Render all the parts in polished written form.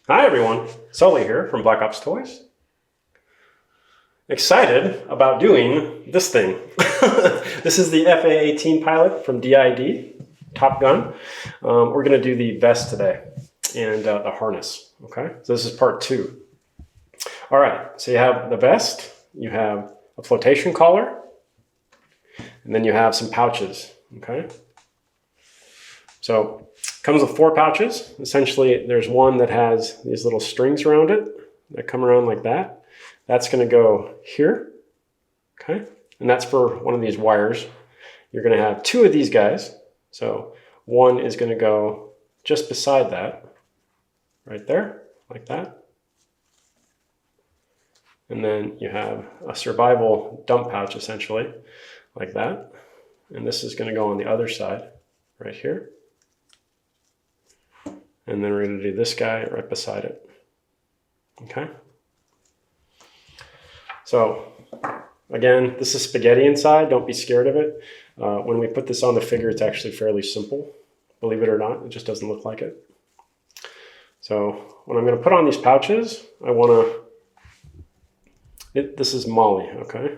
Hi everyone, Sully here from Black Ops Toys. Excited about doing this thing. This is the A-18E Pilot from DID, Top Gun. We're going to do the vest today and the harness, okay? So this is part 2. All right, so you have the vest, you have a flotation collar, and then you have some pouches, okay? So comes with 4 pouches. Essentially, there's one that has these little strings around it that come around like that. That's going to go here, okay? And that's for one of these wires. You're going to have 2 of these guys. So one is going to go just beside that, right there, like that. And then you have a survival dump pouch, essentially, like that. And this is going to go on the other side, right here. And then we're going to do this guy right beside it. Okay? So, again, this is spaghetti inside. Don't be scared of it. When we put this on the figure, it's actually fairly simple. Believe it or not, it just doesn't look like it. So, when I'm going to put on these pouches, I want to... This is Molly, okay? And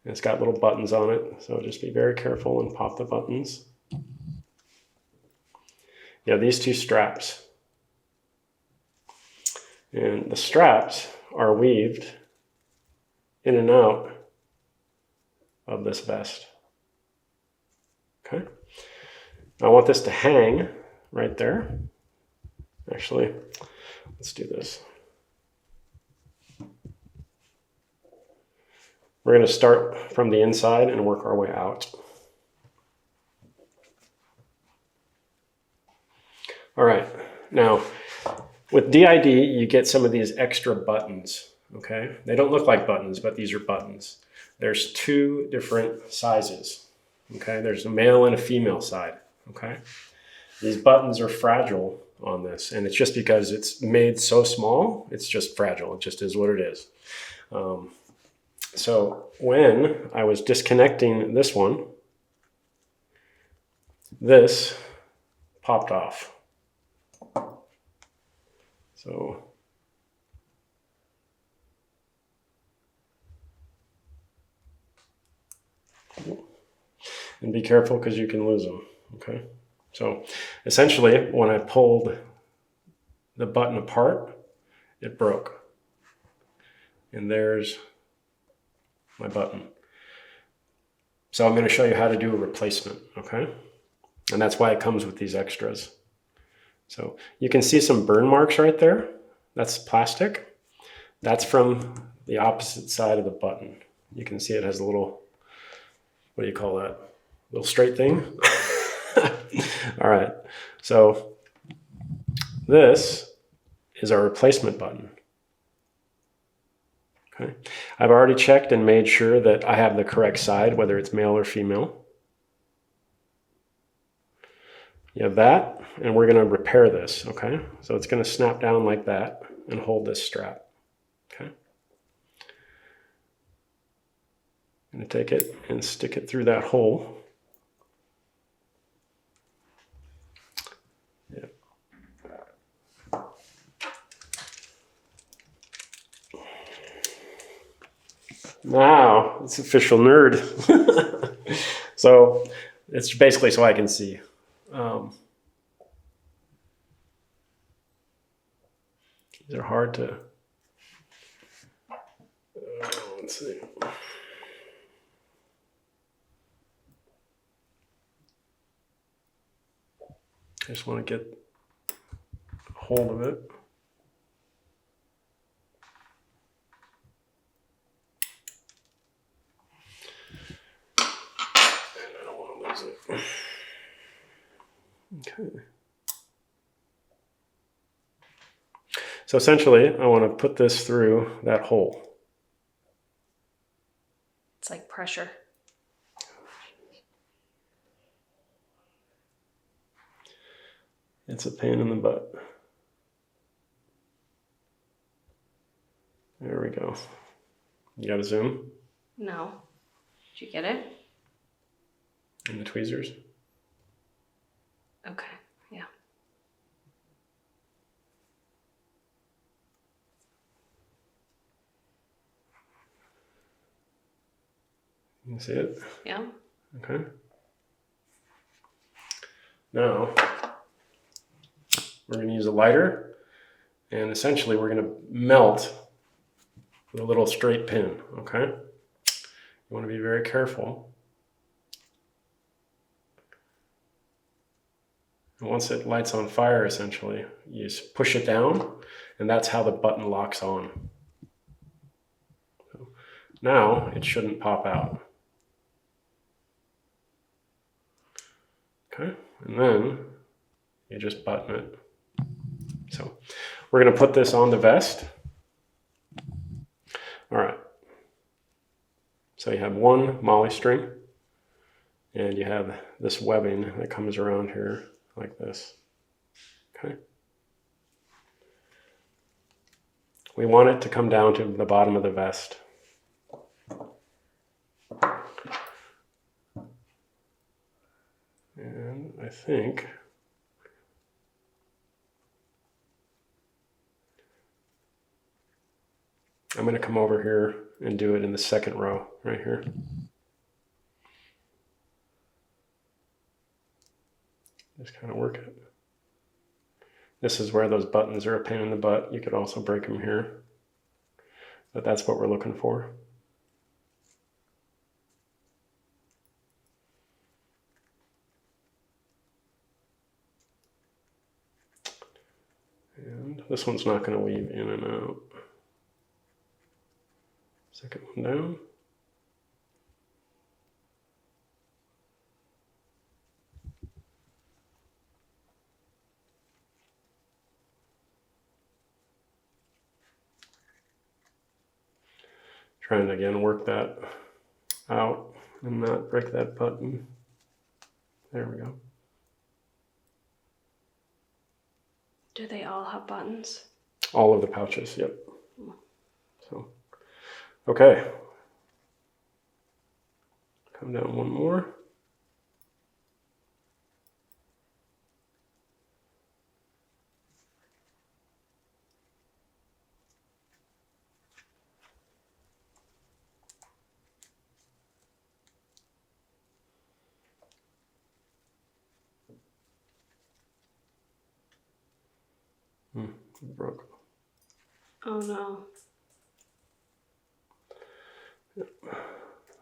it's got little buttons on it, so just be very careful and pop the buttons. You have these 2 straps. And the straps are weaved in and out of this vest. Okay? I want this to hang right there. Actually, let's do this. We're going to start from the inside and work our way out. All right, now with DID, you get some of these extra buttons, okay? They don't look like buttons, but these are buttons. There's 2 different sizes, okay? There's a male and a female side, okay? These buttons are fragile on this, and it's just because it's made so small, it's just fragile. It just is what it is. So when I was disconnecting this one, this popped off. So and be careful because you can lose them, okay? So essentially, when I pulled the button apart, it broke. And there's my button. So I'm going to show you how to do a replacement, okay? And that's why it comes with these extras. So you can see some burn marks right there. That's plastic. That's from the opposite side of the button. You can see it has a little, what do you call that? Little straight thing. All right. So this is our replacement button. Okay. I've already checked and made sure that I have the correct side, whether it's male or female. You have that, and we're going to repair this, okay? So it's going to snap down like that and hold this strap, okay? I'm going to take it and stick it through that hole. Yeah. Now, it's official nerd. So it's basically so I can see. These are hard to, let's see. I just want to get a hold of it. And I don't want to lose it. Okay. So essentially, I want to put this through that hole. It's like pressure. It's a pain in the butt. There we go. You got to zoom? No. Did you get it? And the tweezers? Okay, yeah. You see it? Yeah. Okay. Now, we're going to use a lighter, and essentially we're going to melt with a little straight pin, okay? You want to be very careful. And once it lights on fire, essentially, you just push it down, and that's how the button locks on. So now, it shouldn't pop out. Okay, and then you just button it. So we're going to put this on the vest. All right. So you have one molly string, and you have this webbing that comes around here like this. Okay. We want it to come down to the bottom of the vest. And I think I'm going to come over here and do it in the second row right here. Just kind of work it. This is where those buttons are a pain in the butt. You could also break them here, but that's what we're looking for. And this one's not going to weave in and out. Second one down. Trying to again work that out and not break that button. There we go. Do they all have buttons? All of the pouches, yep. So, okay. Come down one more. It broke. Oh no. Yep.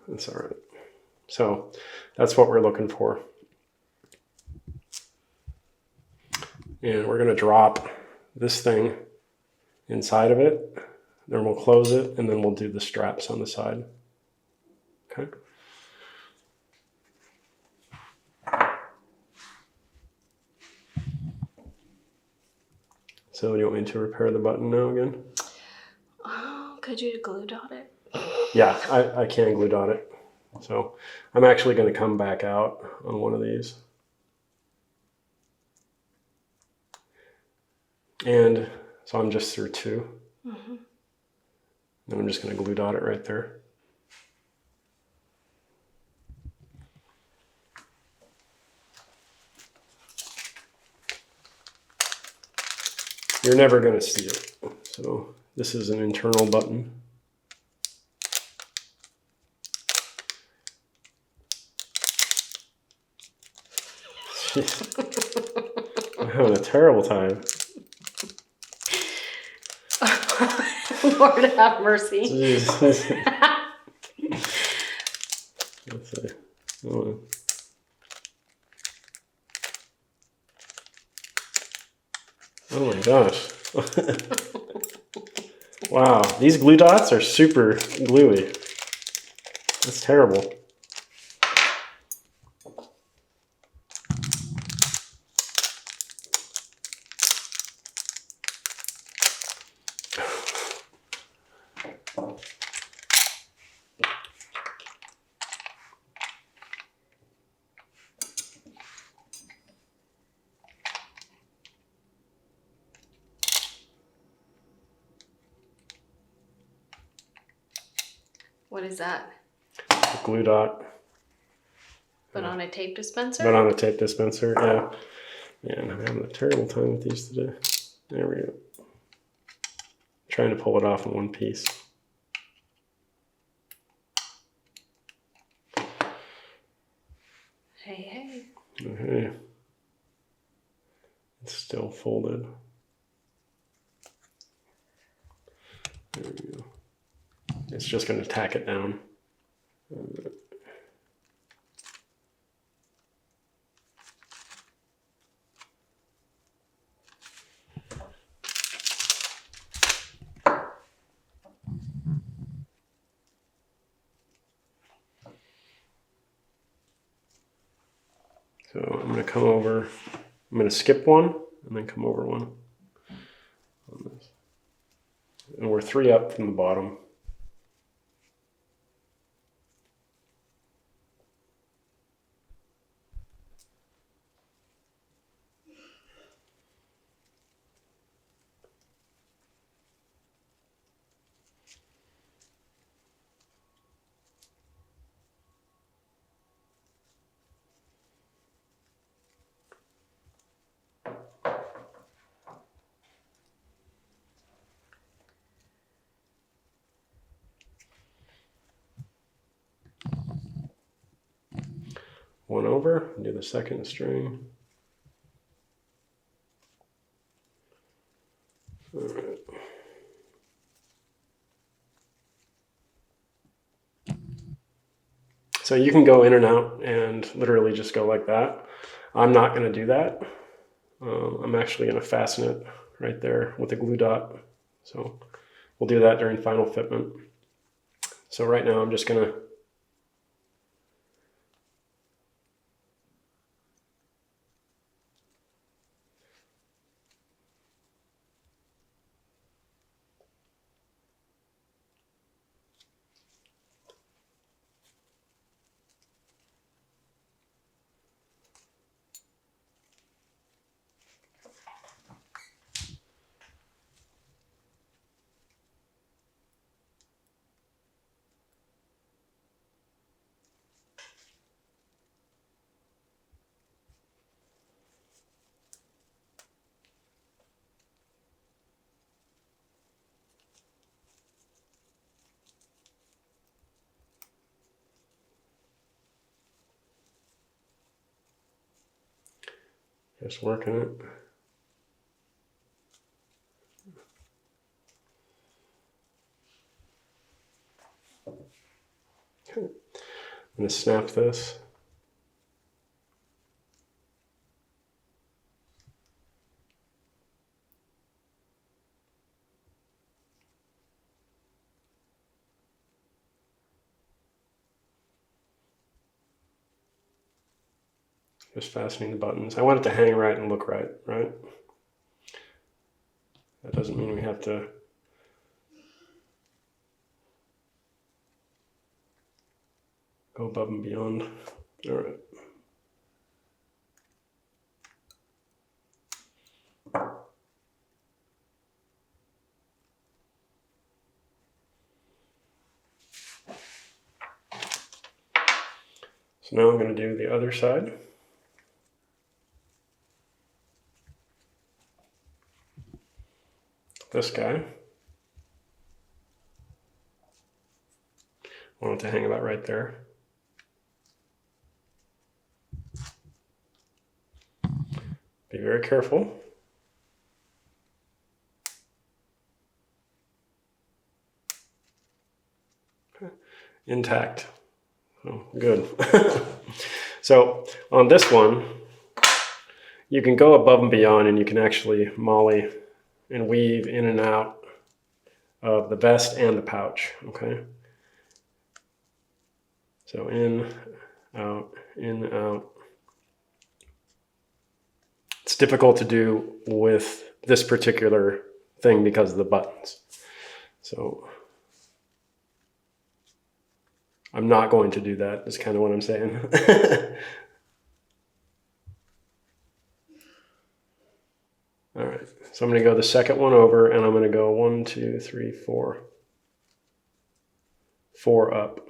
That's all right. So that's what we're looking for. And we're going to drop this thing inside of it. Then we'll close it, and then we'll do the straps on the side. Okay. So do you want me to repair the button now again? Oh, could you glue dot it? Yeah, I can glue dot it. So I'm actually going to come back out on one of these. And so I'm just through two. Mm-hmm. Then I'm just going to glue dot it right there. You're never going to see it. So this is an internal button. I'm having a terrible time. Lord have mercy. Let's see. Oh my gosh. Wow, these glue dots are super gluey. That's terrible. What is that? A glue dot. But on a tape dispenser? But on a tape dispenser, yeah. Man, I'm having a terrible time with these today. There we go. Trying to pull it off in one piece. It's still folded. There we go. It's just going to tack it down. So I'm going to come over, I'm going to skip one and then come over one on this. And we're 3 up from the bottom. One over, do the second string. All right. So you can go in and out and literally just go like that. I'm not going to do that. I'm actually going to fasten it right there with a glue dot. So we'll do that during final fitment. So right now I'm just going to just working it. Okay. I'm going to snap this. Just fastening the buttons. I want it to hang right and look right, right? That doesn't mean we have to go above and beyond. All right. So now I'm going to do the other side. This guy. I want it to hang about right there. Be very careful. Okay. Intact. Oh, good. So on this one, you can go above and beyond and you can actually molly and weave in and out of the vest and the pouch, okay? So in, out. It's difficult to do with this particular thing because of the buttons. So I'm not going to do that, is kind of what I'm saying. All right, so I'm going to go the second one over and I'm going to go 1, 2, 3, 4. 4 up.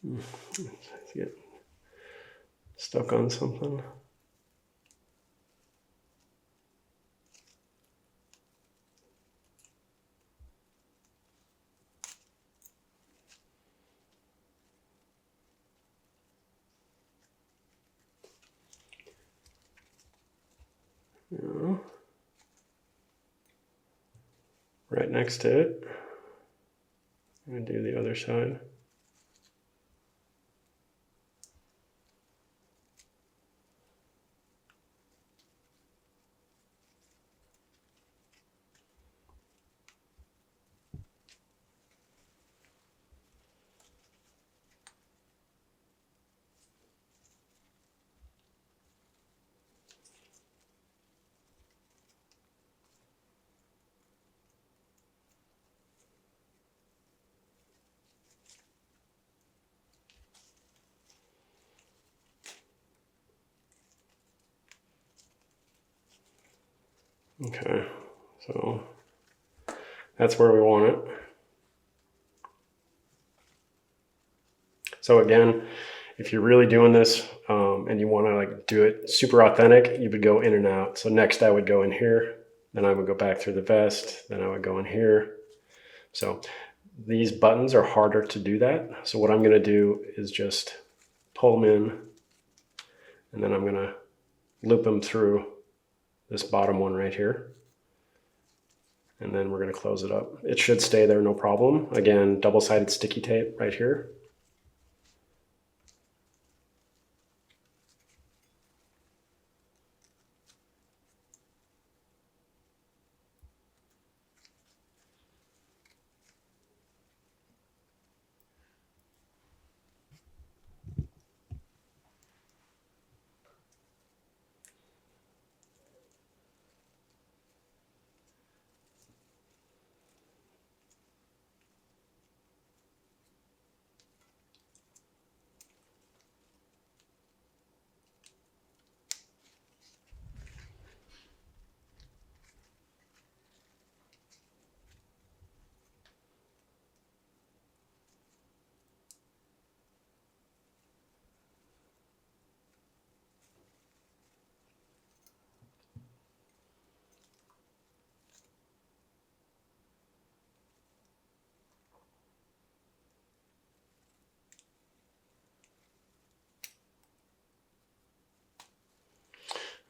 Let's get stuck on something. Yeah. Right next to it. I'm going to do the other side. Okay, so that's where we want it. So again, if you're really doing this and you want to like do it super authentic, you would go in and out. So next I would go in here, then I would go back through the vest, then I would go in here. So these buttons are harder to do that. So what I'm going to do is just pull them in, and then I'm going to loop them through this bottom one right here. And then we're going to close it up. It should stay there, no problem. Again, double-sided sticky tape right here.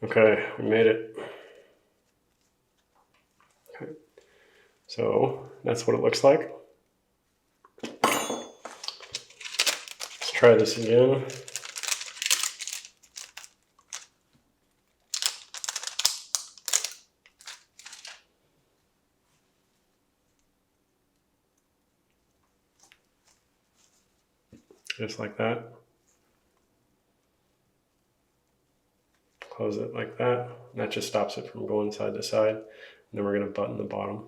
Okay, we made it. Okay. So that's what it looks like. Let's try this again. Just like that. Close it like that. That just stops it from going side to side. And then we're going to button the bottom.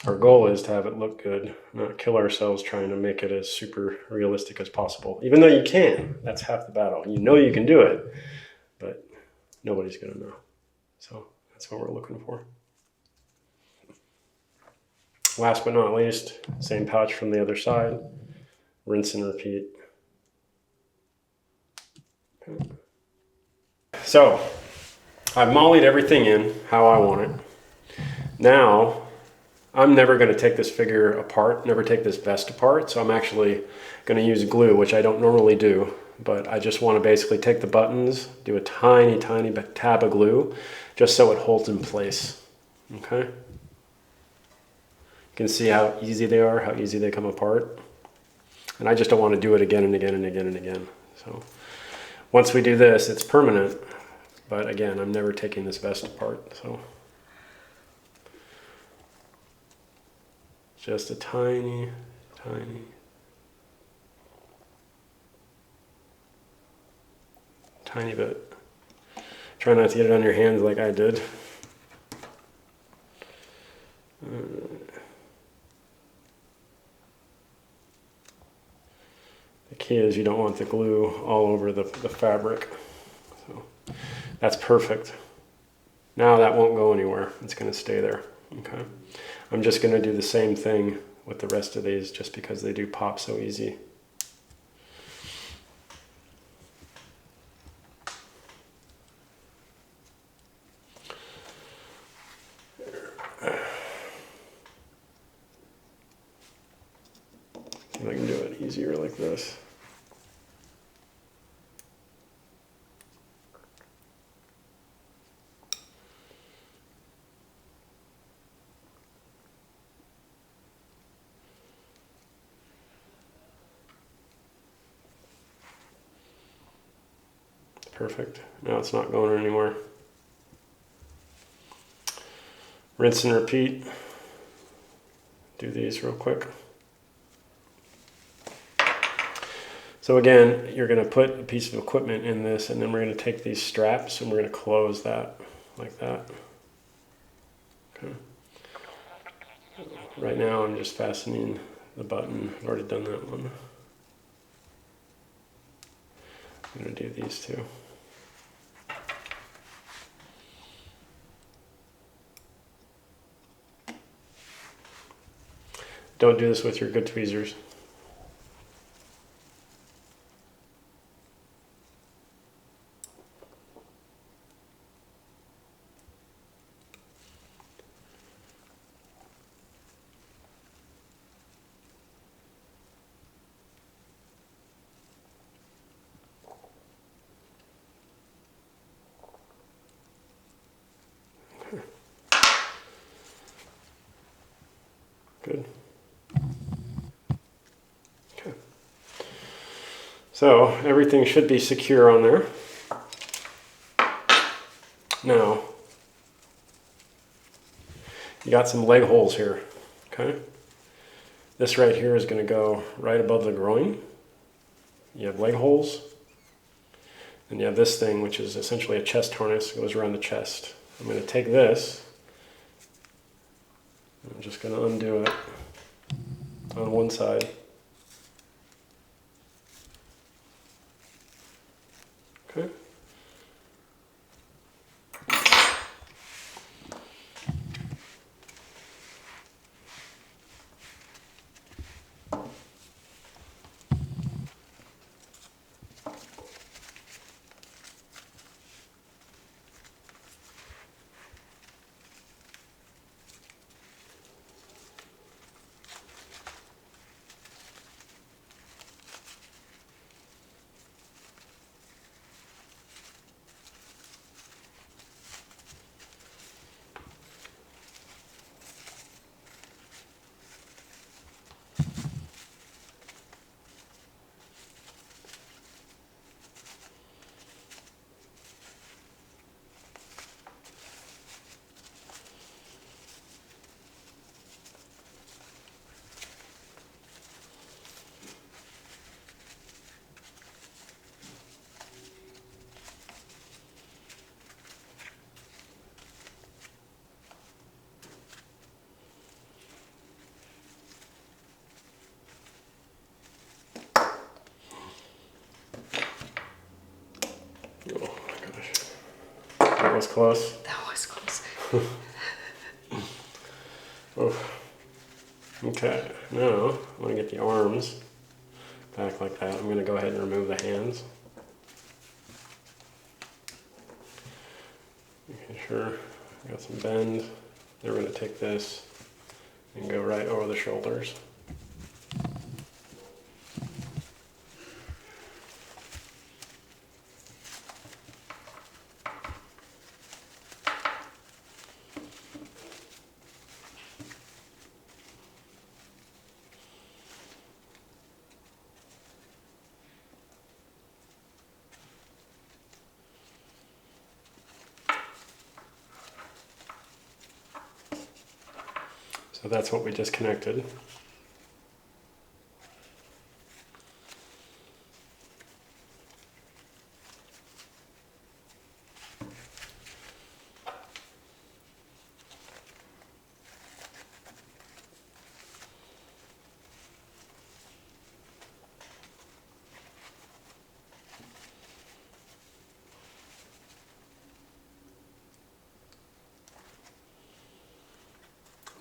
Our goal is to have it look good, not kill ourselves trying to make it as super realistic as possible. Even though you can, that's half the battle. You know you can do it, but nobody's going to know. So that's what we're looking for. Last but not least, same pouch from the other side. Rinse and repeat. Okay. So I've mollied everything in how I want it. Now, I'm never going to take this figure apart, never take this vest apart, so I'm actually going to use glue, which I don't normally do, but I just want to basically take the buttons, do a tiny, tiny tab of glue, just so it holds in place, okay? You can see how easy they are, how easy they come apart. And I just don't want to do it again and again and again and again. So once we do this, it's permanent, but again, I'm never taking this vest apart, so. Just a tiny, tiny bit. Try not to get it on your hands like I did. key is you don't want the glue all over the fabric. So that's perfect. Now that won't go anywhere. It's going to stay there. Okay. I'm just going to do the same thing with the rest of these just because they do pop so easy. See if I can do it easier like this. Perfect. Now it's not going anywhere. Rinse and repeat. Do these real quick. So again, you're going to put a piece of equipment in this, and then we're going to take these straps and we're going to close that like that. Okay. Right now I'm just fastening the button. I've already done that one. I'm going to do these two. Don't do this with your good tweezers. Good. Okay. So everything should be secure on there. Now, you got some leg holes here, okay? This right here is going to go right above the groin. You have leg holes. And you have this thing, which is essentially a chest harness, goes around the chest. I'm going to take this. I'm just going to undo it on one side. Okay. Oh my gosh. That was close. That was close. Oh. Okay, now I want to get the arms back like that. I'm going to go ahead and remove the hands. Making sure I got some bend. Then we're going to take this and go right over the shoulders. So that's what we just connected.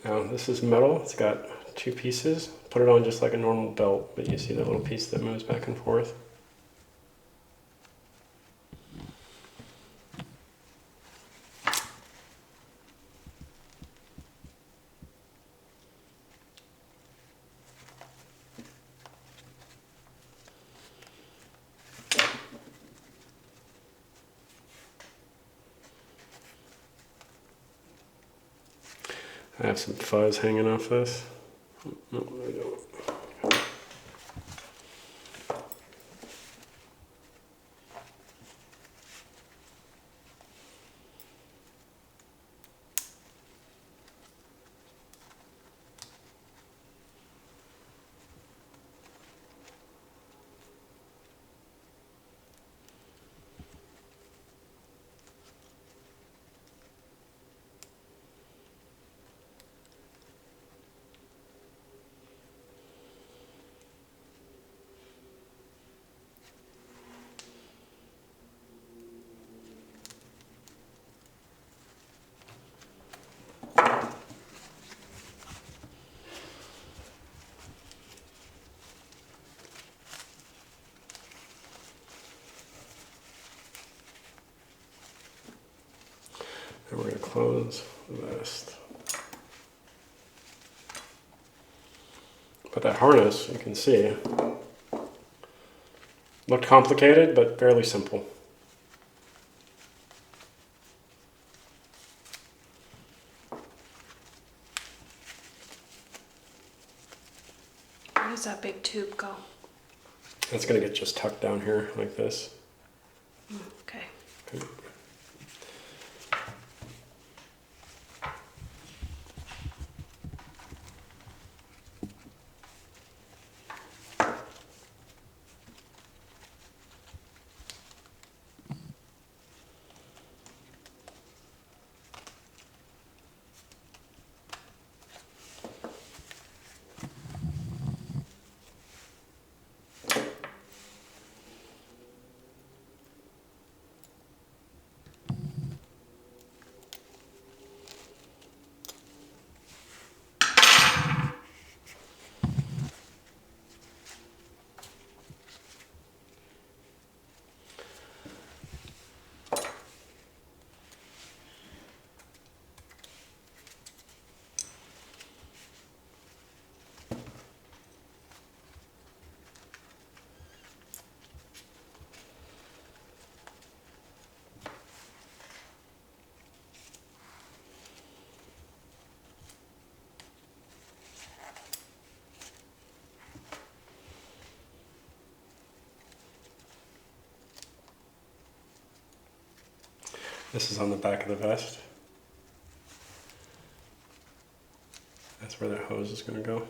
Now this is metal. It's got two pieces. Put it on just like a normal belt, but you see the little piece that moves back and forth. I have some fuzz hanging off this. No, I don't. And we're going to close the vest. But that harness, you can see, looked complicated, but fairly simple. Where does that big tube go? It's going to get just tucked down here like this. Okay. Okay. This is on the back of the vest. That's where that hose is going to go.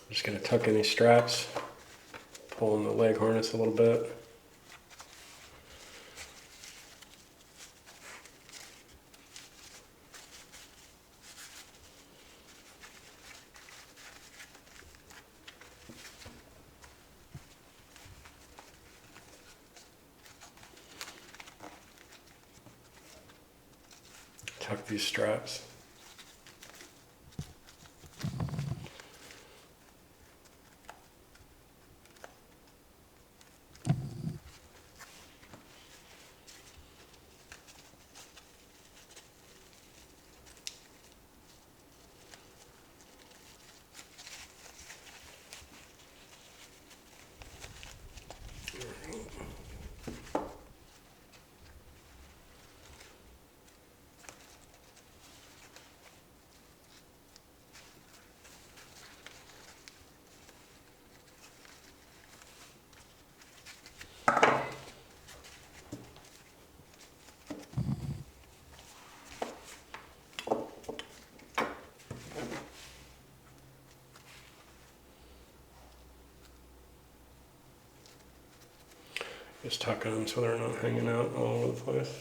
Just going to tuck in these straps, pull in the leg harness a little bit. Tuck these straps. Just tucking them so they're not hanging out all over the place.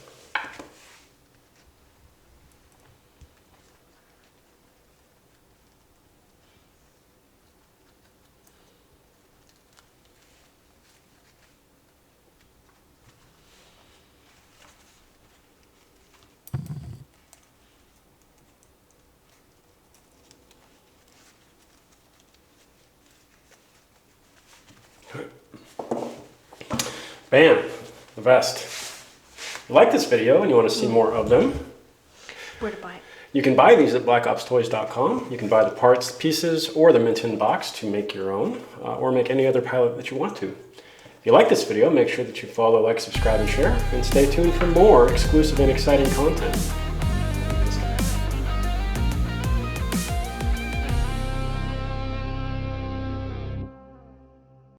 Bam, the vest. If you like this video and you want to see more of them, Where to buy it? you can buy these at blackopstoys.com. You can buy the parts, pieces, or the mint-in box to make your own, or make any other pilot that you want to. If you like this video, make sure that you follow, like, subscribe, and share, and stay tuned for more exclusive and exciting content.